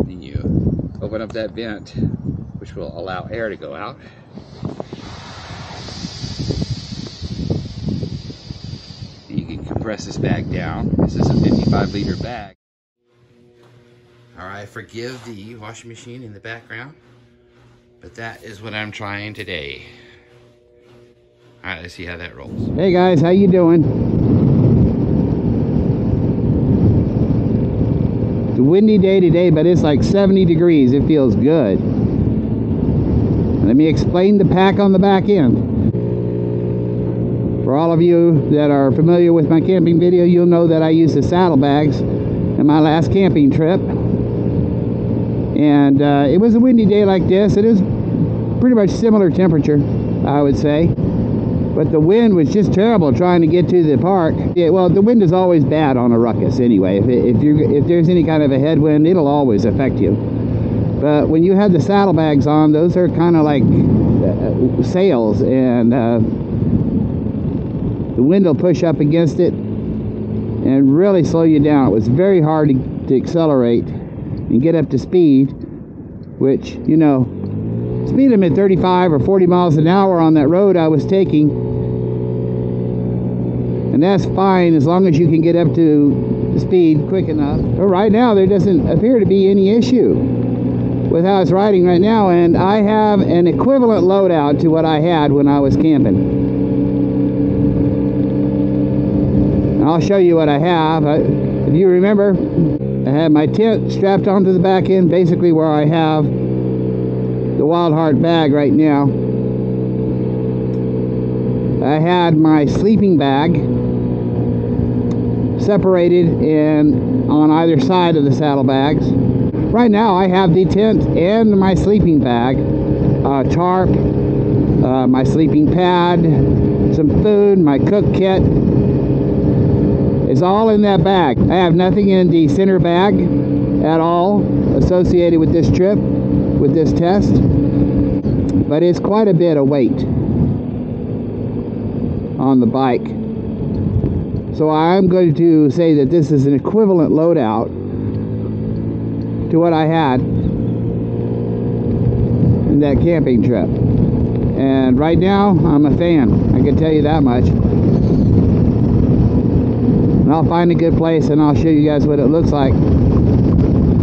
Then you open up that vent, which will allow air to go out. And you can compress this bag down. This is a 55-liter bag. Alright, forgive the washing machine in the background, but that is what I'm trying today. Alright, let's see how that rolls. Hey guys, how you doing? It's a windy day today, but it's like 70 degrees. It feels good. Let me explain the pack on the back end. For all of you that are familiar with my camping video, you'll know that I used the saddlebags in my last camping trip. And it was a windy day like this. It is pretty much similar temperature, I would say. But the wind was just terrible trying to get to the park. Yeah, well, the wind is always bad on a Ruckus anyway. If there's any kind of a headwind, it'll always affect you. But when you have the saddlebags on, those are kind of like sails, and the wind will push up against it and really slow you down. It was very hard to accelerate and get up to speed, which, you know, speed limit 35 or 40 miles an hour on that road I was taking, and that's fine as long as you can get up to the speed quick enough. But right now there doesn't appear to be any issue with how it's riding right now, and I have an equivalent loadout to what I had when I was camping. I'll show you what I have. If you remember, I had my tent strapped onto the back end, basically where I have the Wild Heart bag right now. I had my sleeping bag separated on either side of the saddlebags. Right now I have the tent and my sleeping bag, tarp, my sleeping pad, some food, my cook kit. It's all in that bag. I have nothing in the center bag at all associated with this trip, with this test, but it's quite a bit of weight on the bike. So I'm going to say that this is an equivalent loadout to what I had in that camping trip. And right now, I'm a fan. I can tell you that much. And I'll find a good place and I'll show you guys what it looks like.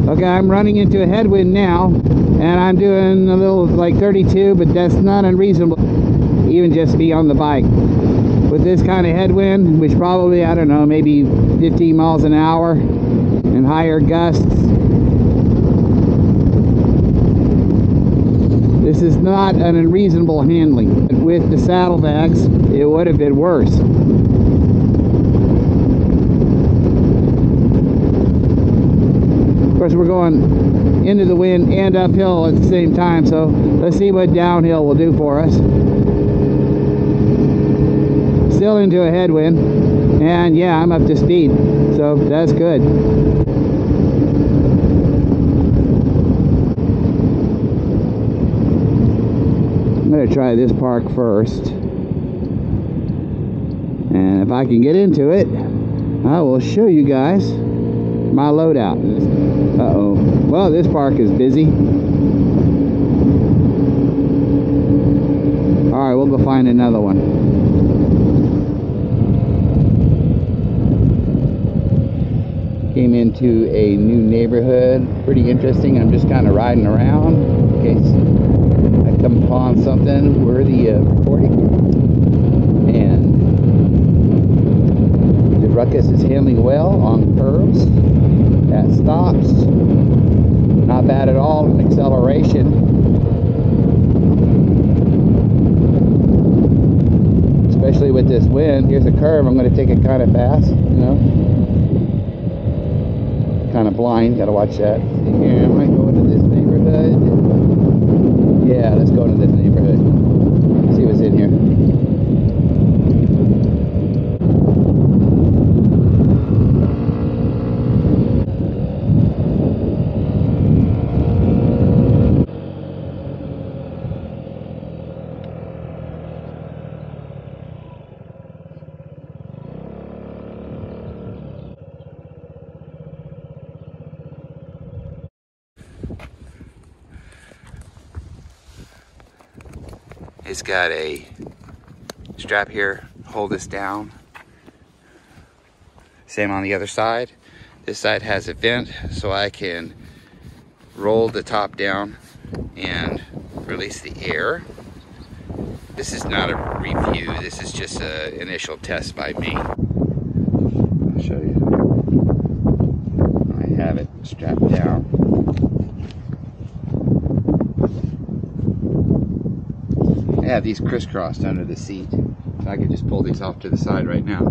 Okay, I'm running into a headwind now, and I'm doing a little like 32, but that's not unreasonable, even just to be on the bike. With this kind of headwind, which probably, I don't know, maybe 15 miles an hour and higher gusts, this is not an unreasonable handling. With the saddlebags, it would have been worse. Of course, we're going into the wind and uphill at the same time, so let's see what downhill will do for us. Still into a headwind, and yeah, I'm up to speed, so that's good. I'm going to try this park first, and if I can get into it, I will show you guys my loadout. Uh-oh. Well, this park is busy. Alright, we'll go find another one. Came into a new neighborhood. Pretty interesting. I'm just kind of riding around in case I come upon something worthy of recording. And the Ruckus is handling well on curves, at stops. Not bad at all in acceleration. Especially with this wind. Here's a curve. I'm going to take it kind of fast, you know. Kind of blind. Got to watch that. Here, I might go into this neighborhood. Yeah, let's go into this neighborhood. See what's in here. It's got a strap here, hold this down. Same on the other side. This side has a vent so I can roll the top down and release the air. This is not a review, this is just an initial test by me. I'll show you. I have it strapped down. I have these crisscrossed under the seat, so I can just pull these off to the side right now.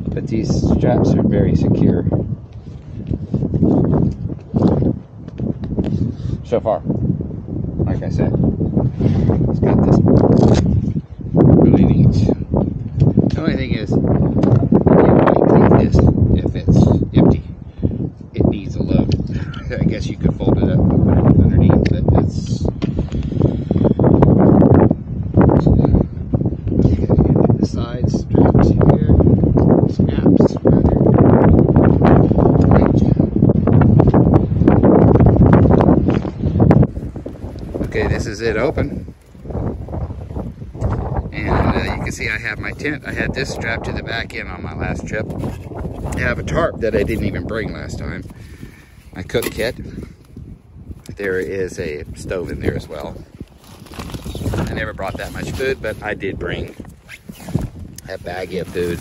But these straps are very secure. So far, like I said, it's got this really neat. The only thing is, you can't take this if it's empty. It needs a load. I guess you could fold it up and put it underneath, but it's the side straps here, snaps rather. Okay, this is it open, and you can see I have my tent. I had this strapped to the back end on my last trip. I have a tarp that I didn't even bring last time. My cook kit. There is a stove in there as well. I never brought that much food, but I did bring a baggie of food.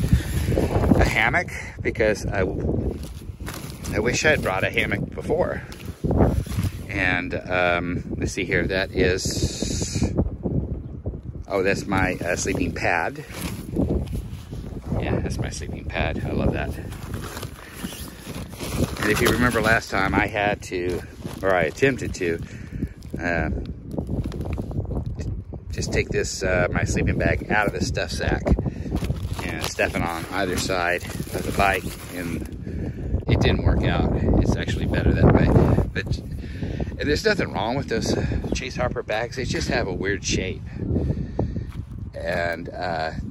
A hammock, because I wish I'd brought a hammock before. And let's see here, that is, oh, that's my sleeping pad. Yeah, that's my sleeping pad. I love that. And if you remember last time, I had to, or I attempted to, just take this, my sleeping bag out of the stuff sack and stuff it on either side of the bike, and it didn't work out. It's actually better that way. But and there's nothing wrong with those Chase Harper bags. They just have a weird shape, and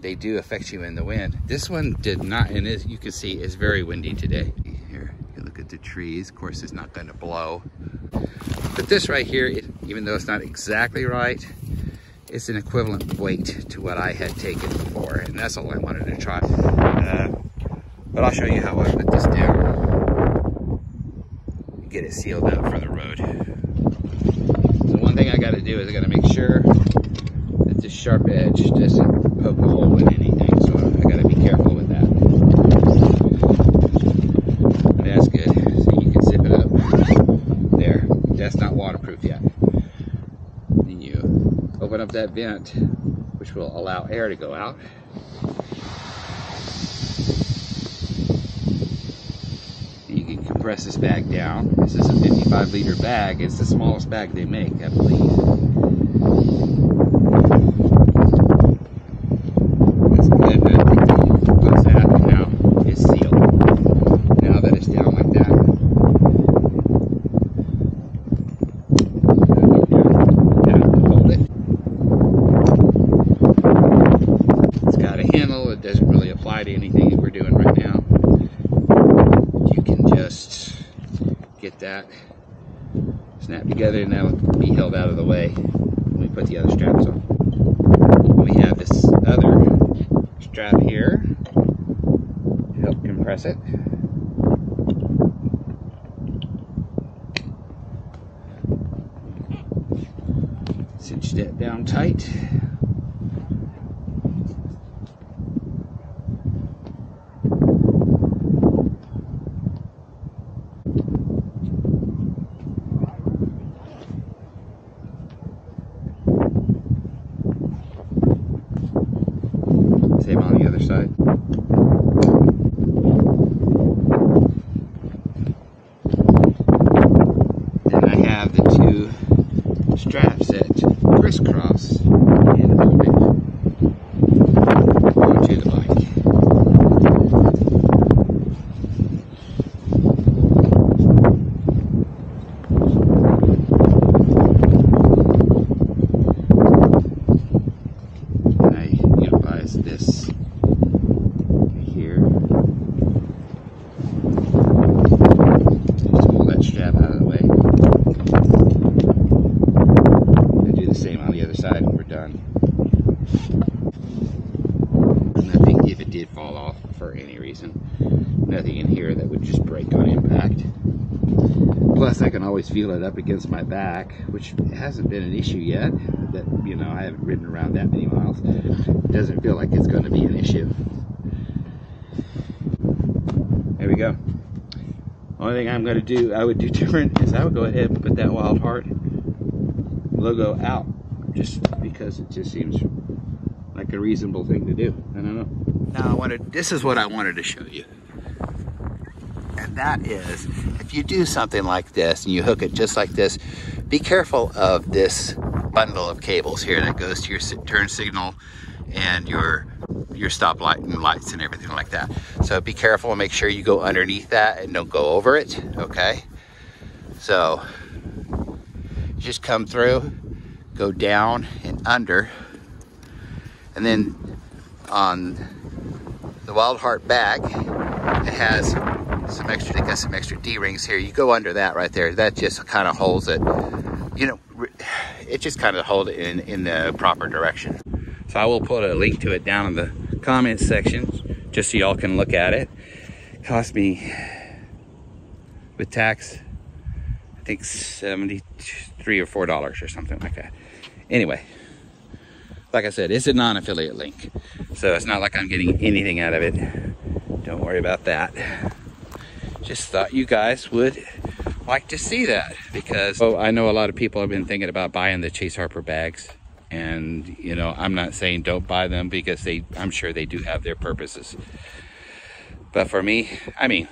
they do affect you in the wind. This one did not, and as you can see, it's very windy today. Here, you look at the trees. Of course, it's not going to blow. But this right here, even though it's not exactly right, it's an equivalent weight to what I had taken before, and that's all I wanted to try. But I'll show you how I put this down. Get it sealed up for the road. So one thing I got to do is I got to make sure that this sharp edge doesn't poke a hole in anything. So I got to be careful with that. But that's good. So you can zip it up. There. That's not waterproof yet. Then you open up that vent, which will allow air to go out. You can compress this bag down. This is a 55-liter bag. It's the smallest bag they make, I believe. That's good. Close that. Now it's sealed. Now that it's down like that, hold it. It's got a handle. It doesn't really apply to anything that we're doing right now. Just get that snap together, and that'll be held out of the way when we put the other straps on. We have this other strap here to help compress it. Cinch that down tight. Same on the other side. Then I have the two straps that crisscross and hold it onto the bike. And I utilize this here. Just pull that strap out of the way. nothing in here that would just break on impact. Plus, I can always feel it up against my back, which hasn't been an issue yet. That, you know, I haven't ridden around that many miles. It doesn't feel like it's going to be an issue. There we go. Only thing I'm going to do, I would do different, is I would go ahead and put that Wild Heart logo out, just because it just seems like a reasonable thing to do. I don't know. Now this is what I wanted to show you. And that is, if you do something like this and you hook it just like this, be careful of this bundle of cables here that goes to your turn signal and your stoplight and lights and everything like that. So be careful and make sure you go underneath that and don't go over it, okay? So just come through, go down and under, and then on the Wild Heart bag, it has some extra, they got some extra D-rings here. You go under that right there. That just kind of holds it, you know, it just kind of holds it in the proper direction. So I will put a link to it down in the comments section, just so y'all can look at it. It cost me, with tax, I think $73 or $4 or something like that. Anyway, like I said, it's a non-affiliate link, so it's not like I'm getting anything out of it. Don't worry about that. Just thought you guys would like to see that, because I know a lot of people have been thinking about buying the Chase Harper bags, and you know, I'm not saying don't buy them, because I'm sure they do have their purposes. But for me, I mean,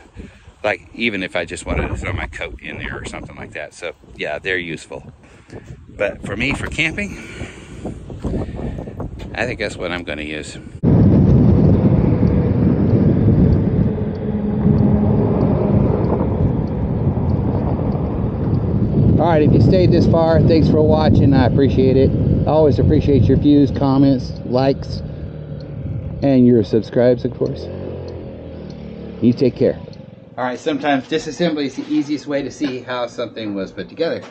like, even if I just wanted to throw my coat in there or something like that, so yeah, they're useful. But for me, for camping, I think that's what I'm going to use. Alright, if you stayed this far, thanks for watching. I appreciate it. I always appreciate your views, comments, likes, and your subscribes, of course. You take care. Alright, sometimes disassembly is the easiest way to see how something was put together.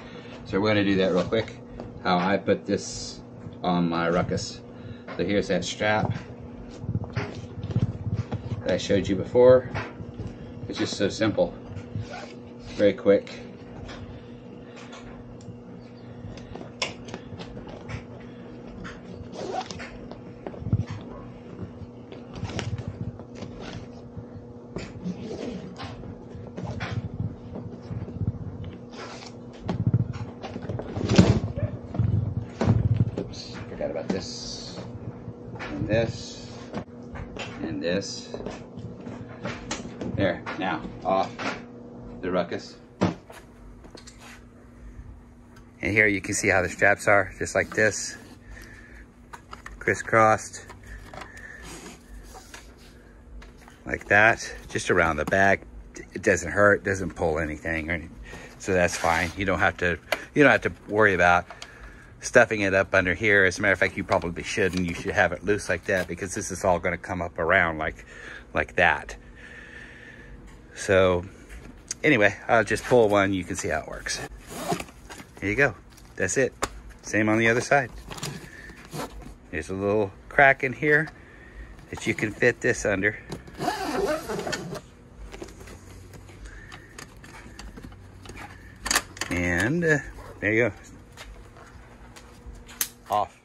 So we're going to do that real quick. How I put this on my Ruckus. So here's that strap that I showed you before. It's just so simple. Very quick. Forgot about this and this and this. There, now off the Ruckus. And here you can see how the straps are, just like this, crisscrossed like that, just around the bag. It doesn't hurt, doesn't pull anything, or anything. So that's fine. You don't have to worry about stuffing it up under here. As a matter of fact, you probably shouldn't. You should have it loose like that, because this is all going to come up around like that. So anyway, I'll just pull one. You can see how it works. Here you go. That's it. Same on the other side. There's a little crack in here that you can fit this under. And there you go. Off.